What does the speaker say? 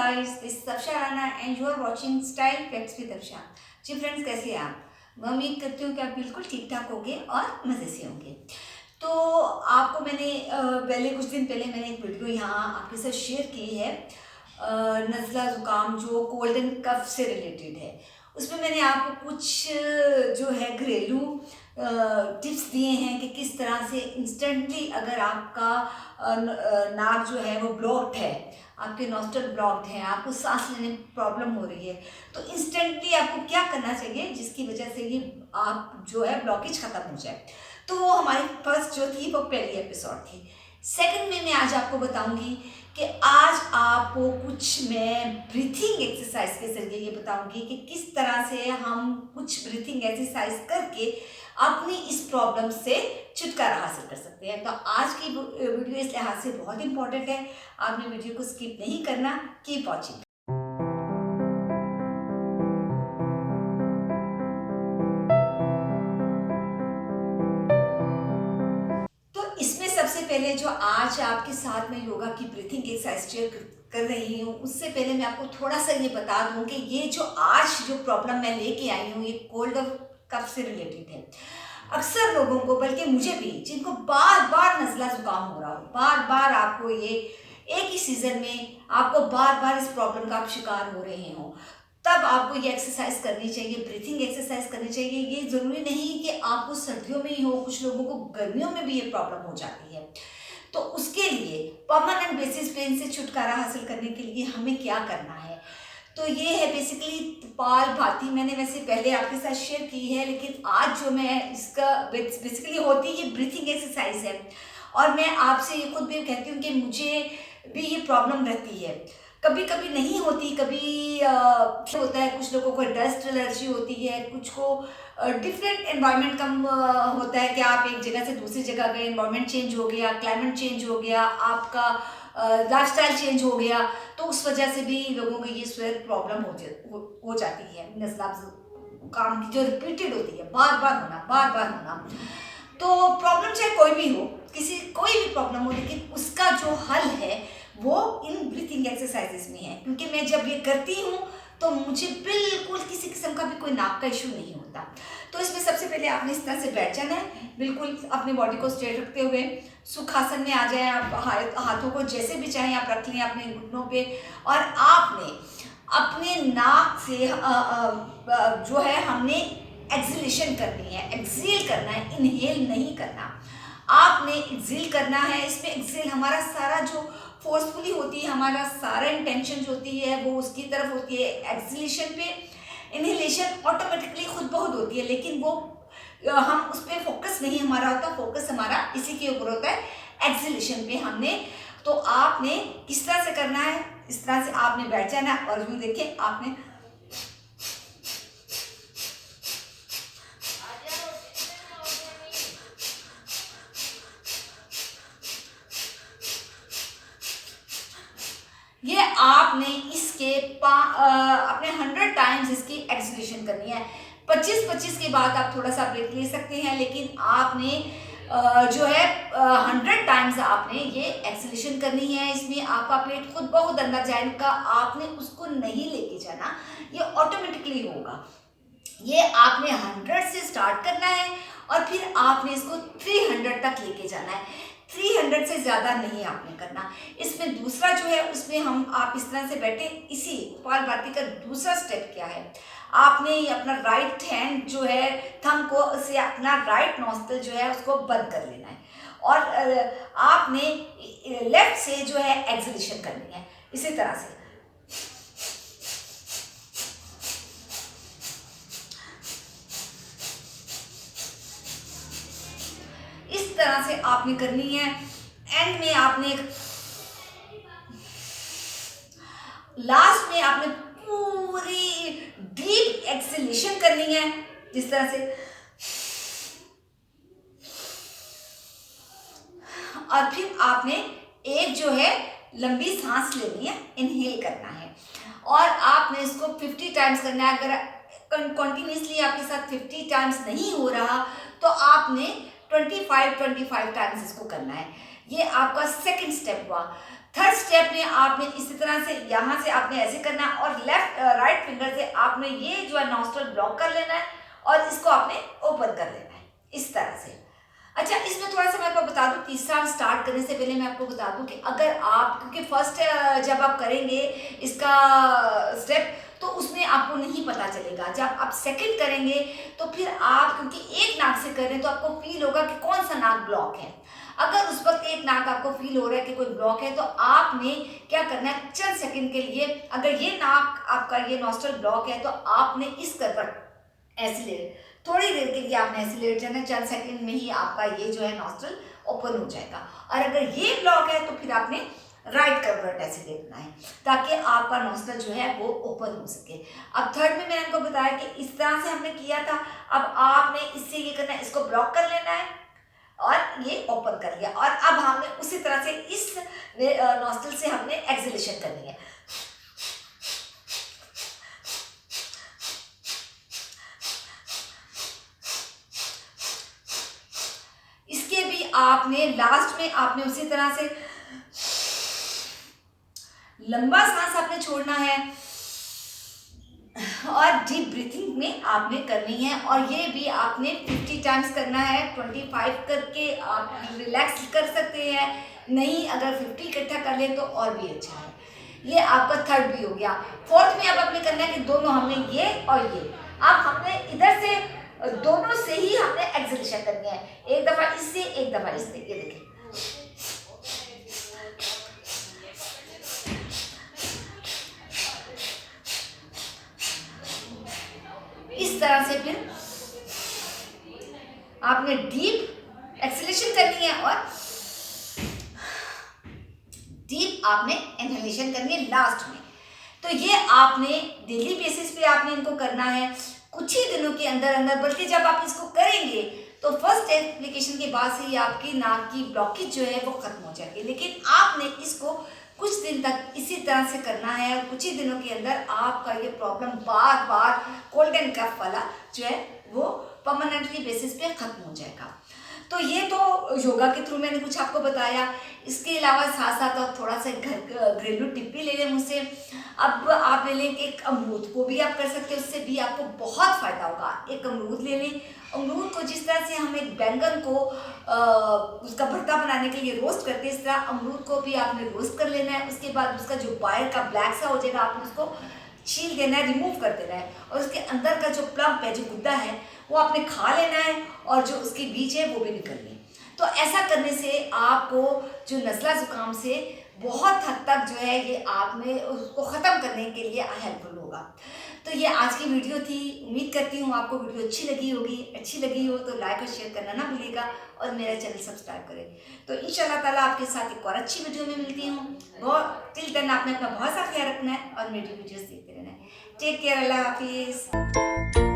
guys, this is Tafsha Rana and you are watching Style Facts with Tafsha। जी friends, कैसे हैं आप? मैं उम्मीद करती हूँ कि आप बिल्कुल ठीक ठाक होंगे और मज़े से होंगे। तो आपको मैंने पहले कुछ दिन पहले मैंने एक वीडियो यहाँ आपके साथ शेयर की है, नज़ला ज़ुकाम जो कोल्ड एंड कफ से रिलेटेड है। उसमें मैंने आपको कुछ जो है घरेलू टिप्स दिए हैं कि किस तरह से इंस्टेंटली अगर आपका नाक जो है वो ब्लॉक्ड है, आपके नॉस्ट्रल ब्लॉक्ड हैं, आपको सांस लेने में प्रॉब्लम हो रही है, तो इंस्टेंटली आपको क्या करना चाहिए जिसकी वजह से ये आप जो है ब्लॉकेज ख़त्म हो जाए। तो वो हमारी फर्स्ट जो थी वो पहली एपिसोड थी। सेकंड में मैं आज आपको बताऊंगी कि आज आपको कुछ मैं ब्रीथिंग एक्सरसाइज के जरिए ये बताऊंगी कि किस तरह से हम कुछ ब्रीथिंग एक्सरसाइज करके अपनी इस प्रॉब्लम से छुटकारा हासिल कर सकते हैं। तो आज की वीडियो इस लिहाज से बहुत इंपॉर्टेंट है, आपने वीडियो को स्किप नहीं करना, कीप वॉचिंग। तो इसमें सबसे पहले जो आज आपके साथ में योगा की ब्रीथिंग एक्सरसाइज शेयर कर रही हूँ, उससे पहले मैं आपको थोड़ा सा ये बता दूँ कि ये जो आज जो प्रॉब्लम मैं लेके आई हूँ ये कोल्ड और कफ से रिलेटेड है। अक्सर लोगों को, बल्कि मुझे भी, जिनको बार बार नज़ला ज़ुकाम हो रहा हो, बार बार आपको ये एक ही सीज़न में आपको बार बार इस प्रॉब्लम का आप शिकार हो रहे हो, तब आपको ये एक्सरसाइज करनी चाहिए, ब्रीथिंग एक्सरसाइज करनी चाहिए। ये ज़रूरी नहीं कि आपको सर्दियों में ही हो, कुछ लोगों को गर्मियों में भी ये प्रॉब्लम हो जाती है। तो उसके लिए परमानेंट बेसिस पे इनसे छुटकारा हासिल करने के लिए हमें क्या करना है, तो ये है बेसिकली कपाल भाती। मैंने वैसे पहले आपके साथ शेयर की है, लेकिन आज जो मैं इसका बेसिकली होती है ब्रीथिंग एक्सरसाइज है। और मैं आपसे ये खुद भी कहती हूँ कि मुझे भी ये प्रॉब्लम रहती है, कभी कभी नहीं होती, कभी होता है। कुछ लोगों को डस्ट एलर्जी होती है, कुछ को डिफरेंट एनवायरनमेंट कम होता है कि आप एक जगह से दूसरी जगह गए, एनवायरनमेंट चेंज हो गया, क्लाइमेट चेंज हो गया, आपका लाइफस्टाइल चेंज हो गया, तो उस वजह से भी लोगों को ये स्वेट प्रॉब्लम हो जाती है। नज़ला काम की जो रिपीटेड होती है, बार बार होना। तो प्रॉब्लम चाहे कोई भी हो, कोई भी प्रॉब्लम हो, लेकिन उसका जो हल है वो इन ब्रीथिंग एक्सरसाइजेस में है। क्योंकि मैं जब ये करती हूँ तो मुझे बिल्कुल किसी किस्म का भी कोई नाक का इशू नहीं होता। तो इसमें सबसे पहले आपने इस तरह से बैठ जाना है, बिल्कुल अपनी बॉडी को स्ट्रेट रखते हुए सुखासन में आ जाए। आप हाथों को जैसे भी चाहें आप रख लें अपने घुटनों पे, और आपने अपने नाक से जो है हमने एक्सलेशन करनी है, एक्सहेल करना है, इनहेल नहीं करना। आपने एक्सहेल करना है। इसमें एक्सहेल हमारा सारा जो फोर्सफुली होती है, हमारा सारा इंटेंशन जो होती है वो उसकी तरफ होती है एक्सहेलेशन पे। इनहेलेशन ऑटोमेटिकली खुद बहुत होती है, लेकिन वो हम उस पर फोकस नहीं हमारा होता, फोकस हमारा इसी के ऊपर होता है, एक्सहेलेशन पे हमने। तो आपने किस तरह से करना है, इस तरह से आपने बैठ जाना है और यूँ देखिए आपने ये आपने इसके अपने 100 टाइम्स इसकी एक्सलेशन करनी है। 25-25 के बाद आप थोड़ा सा ब्रेक ले सकते हैं, लेकिन आपने जो है 100 टाइम्स आपने ये एक्सलेशन करनी है। इसमें आपका पेट खुद बहुत अंदर जाएगा, आपने उसको नहीं लेके जाना, ये ऑटोमेटिकली होगा। ये आपने 100 से स्टार्ट करना है और फिर आपने इसको 300 तक लेके जाना है। 300 से ज़्यादा नहीं आपने करना। इसमें दूसरा जो है उसमें आप इस तरह से बैठे, इसी कपालभाति का दूसरा स्टेप क्या है, आपने अपना राइट हैंड जो है थंब को से अपना राइट नॉस्ट्रिल जो है उसको बंद कर लेना है, और आपने लेफ्ट से जो है एक्सहेलेशन करनी है इसी तरह से। इस तरह से आपने करनी है। एंड में आपने लास्ट में आपने पूरी डीप एक्सहेलेशन करनी है जिस तरह से, और फिर आपने एक जो है लंबी सांस लेनी है, इनहेल करना है, और आपने इसको 50 टाइम्स करना है। अगर कंटिन्यूसली आपके साथ 50 टाइम्स नहीं हो रहा तो आपने 25 टाइम्स इसको करना है। ये आपका सेकंड स्टेप हुआ। थर्ड स्टेप में आपने इसी तरह से यहाँ से आपने ऐसे करना है और लेफ्ट राइट फिंगर से आपने ये जो है नॉस्ट्रल ब्लॉक कर लेना है और इसको आपने ओपन कर लेना है इस तरह से। अच्छा, इसमें थोड़ा सा मैं आपको बता दूं, तीसरा स्टार्ट करने से पहले मैं आपको बता दूं कि अगर आप, क्योंकि फर्स्ट जब आप करेंगे इसका स्टेप तो उसमें आपको नहीं पता चलेगा। जब आप सेकंड करेंगे तो फिर आप, क्योंकि एक नाक से कर रहे हैं तो आपको फील होगा कि कौन सा नाक ब्लॉक है। अगर उस वक्त एक नाक आपको फील हो रहा है कि कोई ब्लॉक है तो आपने क्या करना है, चंद सेकंड के लिए, अगर ये नाक आपका ये नॉस्ट्रल ब्लॉक है तो आपने इस कर ऐसे ले, थोड़ी देर के लिए आपने ऐसे लेट जाना, चंद सेकंड में ही आपका ये जो है नॉस्ट्रल ओपन हो जाएगा। और अगर ये ब्लॉक है तो फिर आपने राइट करवट ऐसे देखना है ताकि आपका नॉस्ट्रल जो है वो ओपन हो सके। अब थर्ड में मैंने आपको बताया कि इस तरह से हमने किया था। अब आपने इससे ये करना है, इसको ब्लॉक कर लेना है और ये ओपन कर लिया। और अब हमने उसी तरह से इस नॉस्ट्रल से हमने एक्सहेलेशन करनी है। इसके भी आपने लास्ट में आपने उसी तरह से लंबा सांस आपने छोड़ना है और डीप ब्रीथिंग में आपने करनी है। और ये भी आपने 50 टाइम्स करना है। 25 करके आप रिलैक्स कर सकते हैं, नहीं अगर 50 इकट्ठा कर ले तो और भी अच्छा है। ये आपका थर्ड भी हो गया। फोर्थ में अब आपने करना है कि दोनों हमने ये और ये, अब हमने इधर से दोनों से ही हमने एक्सहेलेशन करनी है, एक दफा इससे एक दफा इससे। ये देखिए, इस तरह से फिर आपने डीप एक्सहेलेशन करनी है और डीप आपने इनहेलेशन करनी है लास्ट में। तो ये आपने डेली बेसिस पे आपने इनको करना है कुछ ही दिनों के अंदर अंदर, बल्कि जब आप इसको करेंगे तो फर्स्ट एप्लीकेशन के बाद से ही आपकी नाक की ब्लॉकेज जो है वो खत्म हो जाएगी। लेकिन आपने इसको कुछ दिन तक इसी तरह से करना है और कुछ ही दिनों के अंदर आपका ये प्रॉब्लम बार बार कोल्ड एंड कफ वाला जो है वो परमानेंटली बेसिस पे खत्म हो जाएगा। तो ये तो योगा के थ्रू मैंने कुछ आपको बताया। इसके अलावा साथ साथ आप थोड़ा सा घरेलू टिप भी ले लें मुझसे। अब आप ले लें एक अमरूद, को भी आप कर सकते हैं, उससे भी आपको बहुत फ़ायदा होगा। एक अमरूद ले लें, अमरूद को जिस तरह से हम एक बैंगन को उसका भरता बनाने के लिए रोस्ट करते हैं, इस तरह अमरूद को भी आपने रोस्ट कर लेना है। उसके बाद उसका जो बाहर का ब्लैक सा हो जाएगा आपने उसको छील देना है, रिमूव कर देना है। और उसके अंदर का जो प्लम्प है, जो गुद्दा है, वो आपने खा लेना है और जो उसके बीज है वो भी निकलने। तो ऐसा करने से आपको जो नज़ला ज़ुकाम से बहुत हद तक जो है ये आपने उसको ख़त्म करने के लिए हेल्पफुल होगा। तो ये आज की वीडियो थी। उम्मीद करती हूँ आपको वीडियो अच्छी लगी होगी। अच्छी लगी हो तो लाइक और शेयर करना ना भूलिएगा और मेरा चैनल सब्सक्राइब करें। तो इंशाल्लाह ताला आपके साथ एक और अच्छी वीडियो में मिलती हूँ। बहुत टिल देन आपने अपना बहुत सा ख्याल रखना है और मेरी वीडियोस देखते रहना है। टेक केयर, अल्लाह हाफिज़।